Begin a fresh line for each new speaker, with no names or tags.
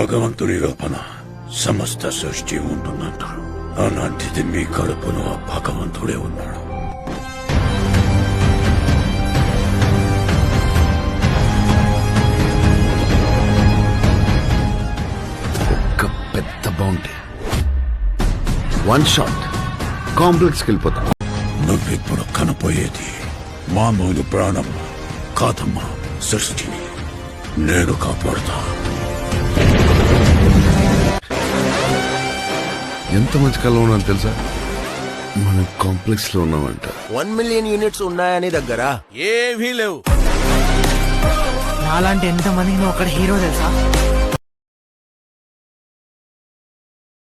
భగవంతుడి లోపల సమస్త సృష్టి ఉంటుందంటారు. అలాంటిది మీ కడుపులో ఆ భగవంతుడే ఉన్నాడు.
ఒక పెద్ద బౌంటీ, వన్ షాట్ కాంప్లెక్స్కి వెళ్ళిపోతా.
నువ్విప్పుడు కనపోయేది మామూలు ప్రాణం కాదమ్మా, సృష్టిని నేను కాపాడుతా.
ఎంత మంచి కళ ఉన్నాను తెలుసా? మనం కాంప్లెక్స్ లో ఉన్నామంట.
1 మిలియన్ యూనిట్స్ ఉన్నాయని దగ్గర ఏవీ లేవు.
నాలాంటి ఎంతమందికి నువ్వు అక్కడ హీరో తెలుసా?